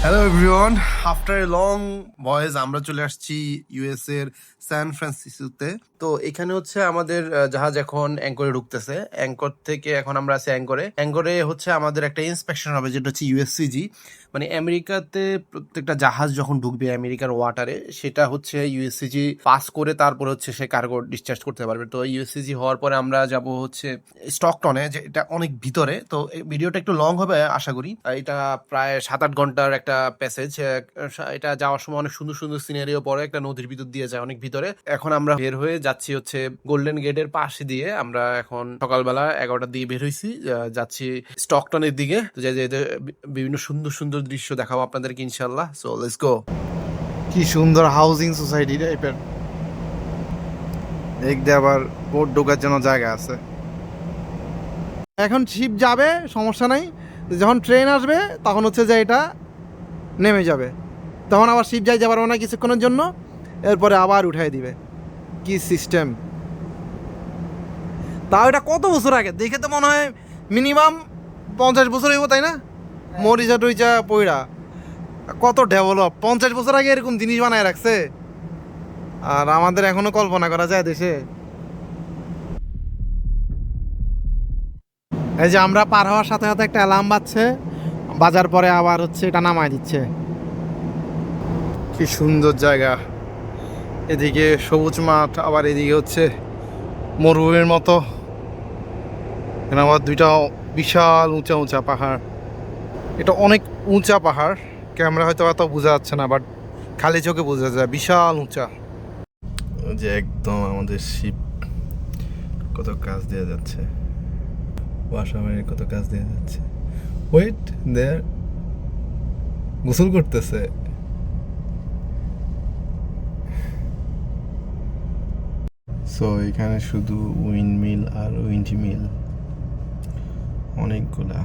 Hello everyone, after a long voice আমরা চলে আসছি ইউএস এর স্যান ফ্রান্সিসকোতে। তো এখানে হচ্ছে আমাদের জাহাজ এখন অ্যাঙ্করে ঢুকতেছে। অ্যাঙ্কর থেকে এখন আমরা আছি অ্যাঙ্করে। অ্যাঙ্করে হচ্ছে আমাদের একটা ইন্সপেকশন হবে, যেটা হচ্ছে ইউএসসিজি। মানে আমেরিকাতে প্রত্যেকটা জাহাজ যখন ঢুকবে আমেরিকার ওয়াটারে, সেটা হচ্ছে ইউএসসিজি পাস করে তারপরে হচ্ছে সে কার্গো ডিসচার্জ করতে পারবে। তো ইউএসসিজি হওয়ার পরে আমরা যাব হচ্ছে স্টকটনে, যে এটা অনেক ভিতরে। তো এই ভিডিওটা একটু লং হবে আশা করি। এটা প্রায় 7-8 ঘন্টার একটা প্যাসেজ। এটা যাওয়ার সময় অনেক সুন্দর সুন্দর সিনারিও পরে, একটা নদীর ভিতর দিয়ে যায় অনেক ভিতরে। এখন আমরা বের হয়ে যাচ্ছি হচ্ছে গোল্ডেন গেটের পাশে দিয়ে। আমরা এখন সকালবেলা 11টার দিকে বের হয়েছি, যাচ্ছি স্টকটনের দিকে। তো বিভিন্ন সুন্দর সুন্দর দৃশ্য দেখাবো আপনাদেরকে ইনশাল্লাহ। So let's go. কি সুন্দর হাউজিং সোসাইটি টাইপের। এক দিয়ে আবার বোট ঢোকার জন্য জায়গা আছে। এখন শিপ যাবে, সমস্যা নাই। যখন ট্রেন আসবে তখন হচ্ছে যে এটা নেমে যাবে, তখন আবার শিপ যাইতে পারবো না কিছুক্ষণের জন্য, এরপরে আবার উঠাই দিবে। কি সিস্টেম! তাও এটা কত বছর আগে, দেখে তো মনে হয় মিনিমাম 50 বছর হইব, তাই না? মরিচা টরিচা পইরা কত ডেভেলপ! 50 বছর আগে এরকম জিনিস বানায় রাখছে, আর আমাদের এখনো কল্পনা করা যায় দেশে। এই যে আমরা পার হওয়ার সাথে সাথে একটা অ্যালার্ম বাজছে, বাজার পরে আবার হচ্ছে এটা নামায় দিচ্ছে। কি সুন্দর জায়গা! এদিকে সবুজ মাঠ, আবার এদিকে হচ্ছে মরুভূমির মতো। এখানে আবার দুইটা বিশাল উঁচা উঁচা পাহাড়। এটা অনেক উঁচা পাহাড়, ক্যামেরা হয়তো অত বোঝা যাচ্ছে না, বাট খালি চোখে বোঝা যায় বিশাল উঁচা। যে একদম আমাদের শিপ কত কাজ দেওয়া যাচ্ছে, ওয়াশামের কত কাজ দেওয়া যাচ্ছে। ওয়েট দেয়ার, গোসল করতেছে। সো এখানে শুধু উইন্ড মিল আর উইন্ড মিল অনেকগুলা।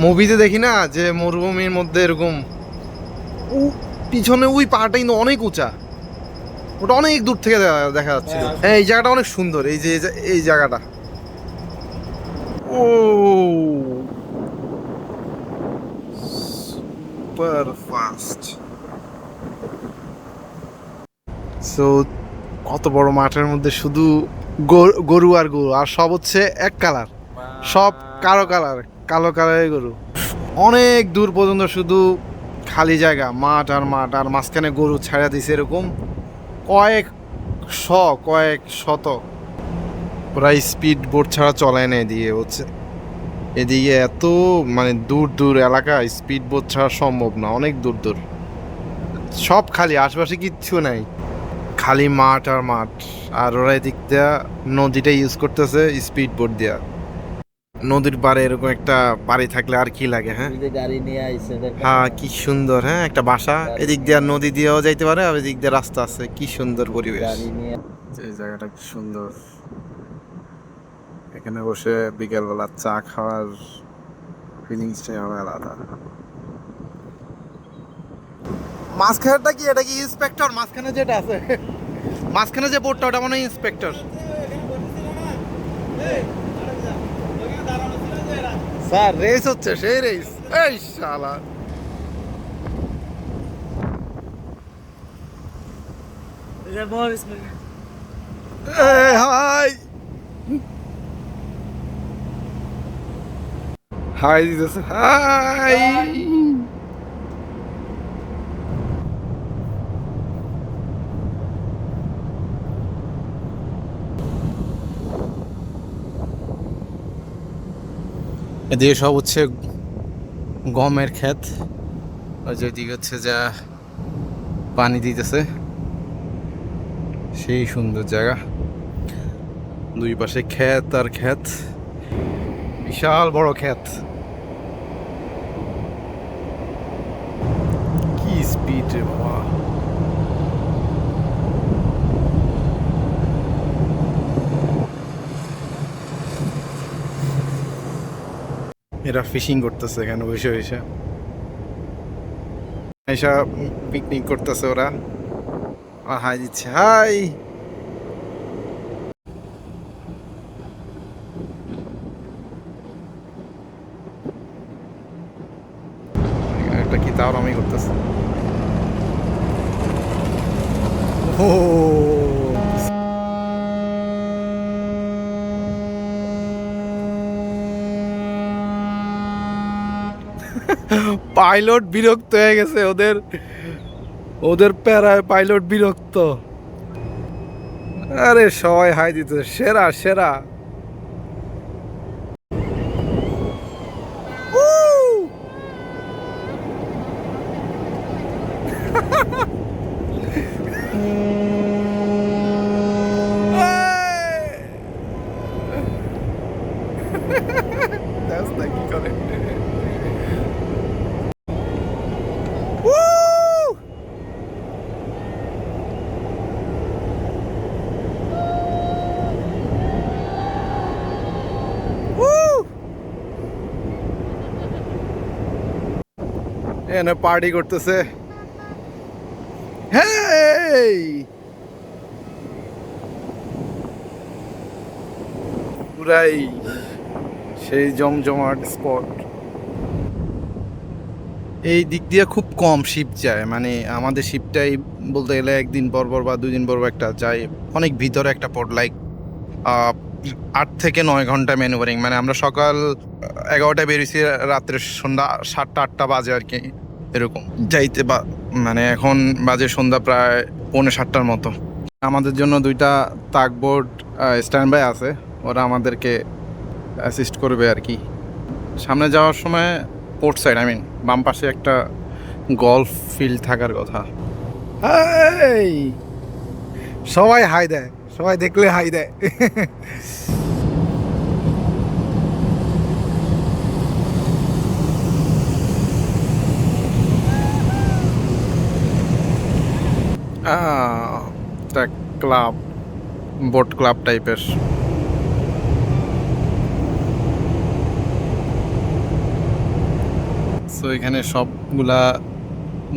মুভিতে দেখি না যে মরুভূমির মধ্যে এরকম পিছনে ওই পাহাড়টা কিন্তু অনেক উঁচা, ওটা অনেক দূর থেকে দেখা যাচ্ছিল। হ্যাঁ, এই জায়গাটা অনেক সুন্দর। এই যে এই জায়গাটা, ও সুপার ফাস্ট। সো কত বড় মাঠের মধ্যে শুধু গরু আর গরু, আর সব হচ্ছে এক কালার, সব কালো কালার, কালো কালারের গরু। অনেক দূর পর্যন্ত শুধু খালি জায়গা, মাঠ আর মাঠ, আর মাঝখানে গরু ছাড়া দিছে এরকম কয়েক শত। প্রায় স্পিড বোট ছাড়া চলায় না এদিকে হচ্ছে। এদিকে এত মানে দূর দূর এলাকা স্পিড বোট ছাড়া সম্ভব না, অনেক দূর দূর। সব খালি, আশেপাশে কিচ্ছু নাই, খালি মাঠ আর মাঠ। আর ওরা এদিক দিয়া নদীটা ইউজ করতেছে স্পিড বোট দিয়া। নদীর পাড়ে এরকম একটা বাড়ি থাকলে আর কি লাগে। হ্যাঁ, গাড়ি নিয়ে আইছে হ্যাঁ, কি সুন্দর। হ্যাঁ, একটা বাসা, এদিক দিয়ে নদী দিয়েও যাইতে পারে, আর এদিক দিয়ে রাস্তা আছে। কি সুন্দর পরিবেশ! গাড়ি নিয়ে এই জায়গাটা কি সুন্দর। এখানে বসে বিকেলবেলা চা খাওয়ার ফিলিংসটাই আমার আলাদা। মাঝখানেরটা কি, এটা কি ইন্সপেক্টর? মাঝখানে যেটা আছে, মাঝখানে যে বোর্ডটা, ওটা মনে হয় ইন্সপেক্টর। স্যার, রেস হচ্ছে, সেই রেস। এই শালা, হাই হাই দিতেছে, হাই। এদিকে সব হচ্ছে গমের ক্ষেত, আর যেদিকে হচ্ছে যা পানি দিতেছে। সেই সুন্দর জায়গা, দুই পাশে ক্ষেত আর ক্ষেত, বিশাল বড় ক্ষেত। কি স্পিড রে বাবা! এরা ফিশিং করতেছে এখানে বসে বসে, এসা পিকনিক করতেছে ওরা, আর হাই দিচ্ছে, হাই। এটা কি তাও আমি করতেছি। ও পাইলট বিরক্ত হয়ে গেছে, ওদের ওদের প্যারায় পাইলট বিরক্ত। আরে সবাই হাই দিতে, সেরা সেরা। কি করে এনে পার্টি করতেছে। হেই পুরাই সেই জমজমাট স্পট। এই দিক দিয়ে খুব কম শিপ যায়, মানে আমাদের শিপটাই বলতে গেলে একদিন পর পর বা 2 দিন পর পর একটা যায়, অনেক ভিতরে একটা পোর্ট, লাইক 8 থেকে 9 ঘন্টা ম্যানুভারিং। মানে আমরা সকাল 11টায় বেরিয়েছি, রাত্রে সন্ধ্যা 7টা 8টা বাজে আর কি, এরকম যাইতে বা মানে এখন বাজে সন্ধ্যা প্রায় 6:45টার মতো। আমাদের জন্য 2টা তাগবোট স্ট্যান্ড বাই আছে, ওরা আমাদেরকে অ্যাসিস্ট করবে আর কি। সামনে যাওয়ার সময় পোর্ট সাইড, আই মিন বাম পাশে একটা গলফ ফিল্ড থাকার কথা। এই সবাই হাই দেয়, সবাই দেখলে হাই দেয়। একটা ক্লাব, বোট ক্লাব টাইপের। সো এখানে সবগুলা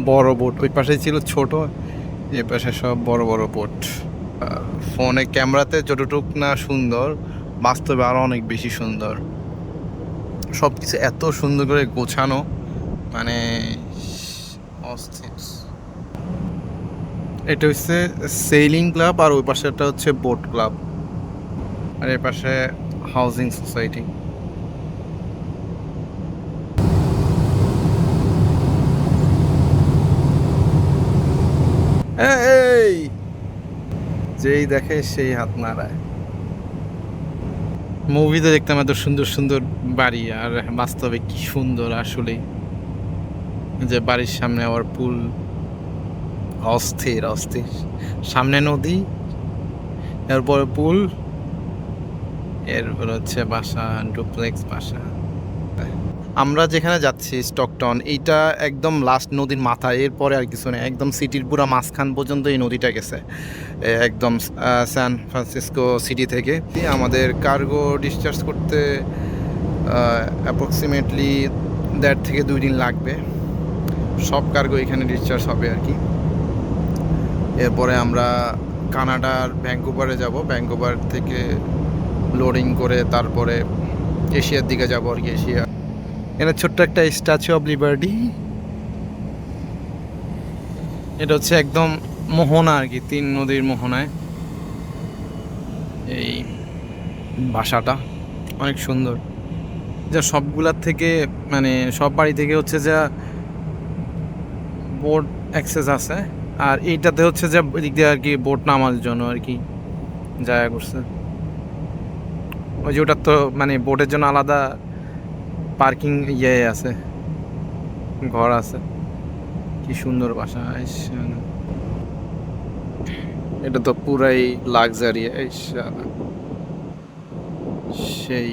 বড় বোট, ওই পাশে ছিল ছোট, এই পাশে সব বড় বড় বোট। ফোনে ক্যামেরাতে যতটুক না সুন্দর, বাস্তবে আরো অনেক বেশি সুন্দর। সব কিছু এত সুন্দর করে গোছানো, মানে অস্থির। এটা হচ্ছে সেইলিং ক্লাব, আর ওই পাশেটা হচ্ছে বোট ক্লাব, আর এই পাশে হাউজিং সোসাইটি। এই যেই দেখে সেই হাত নাড়ায়। মুভিতে দেখতাম এত সুন্দর সুন্দর বাড়ি, আর বাস্তবে কি সুন্দর আসলে। যে বাড়ির সামনে আবার পুল, অস্থির অস্থির। সামনে নদী, এরপরে পুল, এরপর হচ্ছে বাসা, ডুপ্লেক্স বাসা। আমরা যেখানে যাচ্ছি স্টকটন, এইটা একদম লাস্ট নদীর মাথায়, এরপরে আর কিছু নেই, একদম সিটির পুরো মাঝখান পর্যন্ত এই নদীটা গেছে, একদম সান ফ্রান্সিসকো সিটি থেকে। আমাদের কার্গো ডিসচার্জ করতে অ্যাপ্রক্সিমেটলি 1.5 থেকে 2 দিন লাগবে। সব কার্গো এখানে ডিসচার্জ হবে আর কি। এরপরে আমরা কানাডার ভ্যাঙ্কুভারে যাব, ভ্যাঙ্কুভার থেকে লোডিং করে তারপরে এশিয়ার দিকে যাব আর কি। এশিয়া, এটা ছোট্ট একটা স্ট্যাচু অফ লিবার্টি। এটা হচ্ছে একদম মোহনা আর কি, 3 নদীর মোহনায় এই বাসাটা অনেক সুন্দর। যা সবগুলার থেকে, মানে সব বাড়ি থেকে হচ্ছে যা বোট অ্যাক্সেস আছে, আর এইটাতে হচ্ছে যে দিক দিয়ে আর কি বোট নামার জন্য আর কি জায়গা করছে। ওই যে ওটার তো মানে বোটের জন্য আলাদা পার্কিং ইয়ে আছে, ঘর আছে। কি সুন্দর বাসা, এটা তো পুরাই লাক্সারি। সেই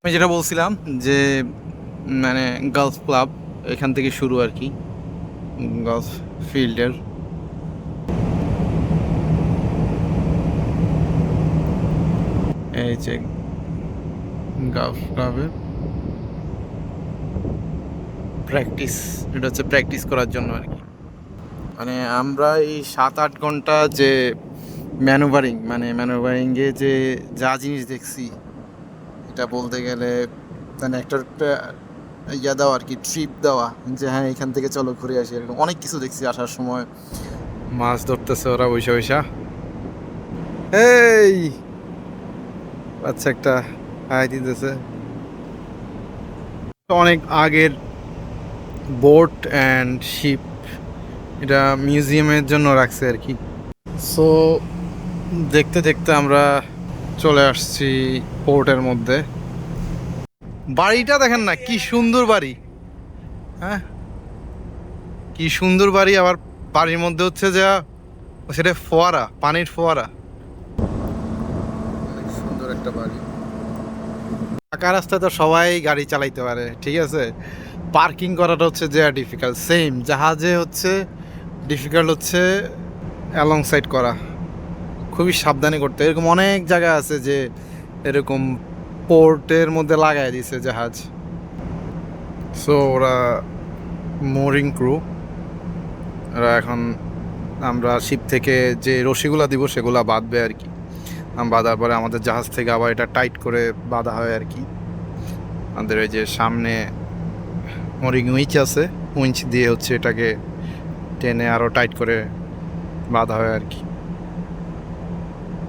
আমি যেটা বলছিলাম যে মানে গালফ ক্লাব এখান থেকে শুরু আর কি, গলফ ফিল্ডের। এই যে গলফ ক্লাবের প্র্যাকটিস, এটা হচ্ছে প্র্যাকটিস করার জন্য আর কি। মানে আমরা এই 7-8 ঘন্টা যে ম্যানুভারিংয়ে যে যা জিনিস দেখছি, এটা বলতে গেলে মানে একটা ইয়া দেওয়া আর কি, ট্রিপ দেওয়া, যে হ্যাঁ এখান থেকে চলো ঘুরে আসি, এরকম অনেক কিছু দেখছি আসার সময়। মাছ ধরতেছে ওরা বৈশা বৈশা। এই আচ্ছা, একটা হাই দিতেছে। অনেক আগের বোট অ্যান্ড শিপ, এটা মিউজিয়ামের জন্য রাখছে আর কি। সো দেখতে দেখতে আমরা চলে আসছি পোর্টের মধ্যে। বাড়িটা দেখেন না, কি সুন্দর বাড়ি। হ্যাঁ, কি সুন্দর বাড়ি। আবার বাড়ির মধ্যে হচ্ছে যা, সেটা ফোয়ারা, পানির ফোয়ারা। অনেক সুন্দর একটা বাড়ি। পাকা রাস্তায় তো সবাই গাড়ি চালাইতে পারে, ঠিক আছে। পার্কিং করাটা হচ্ছে যে ডিফিকাল্ট, সেম জাহাজে হচ্ছে ডিফিকাল্ট হচ্ছে অ্যালং সাইড করা, খুবই সাবধানে করতে। এরকম অনেক জায়গা আছে যে এরকম পোর্টের মধ্যে লাগাই দিছে জাহাজ। সো ওরা মোরিং ক্রু, ওরা এখন আমরা শিপ থেকে যে রশিগুলা দিব সেগুলা বাঁধবে আর কি। বাঁধার পরে আমাদের জাহাজ থেকে আবার এটা টাইট করে বাঁধা হয় আর কি। আমাদের ওই যে সামনে মোরিং উইচ আছে, উইঞ্চ দিয়ে হচ্ছে এটাকে টেনে আরও টাইট করে বাঁধা হয় আর কি।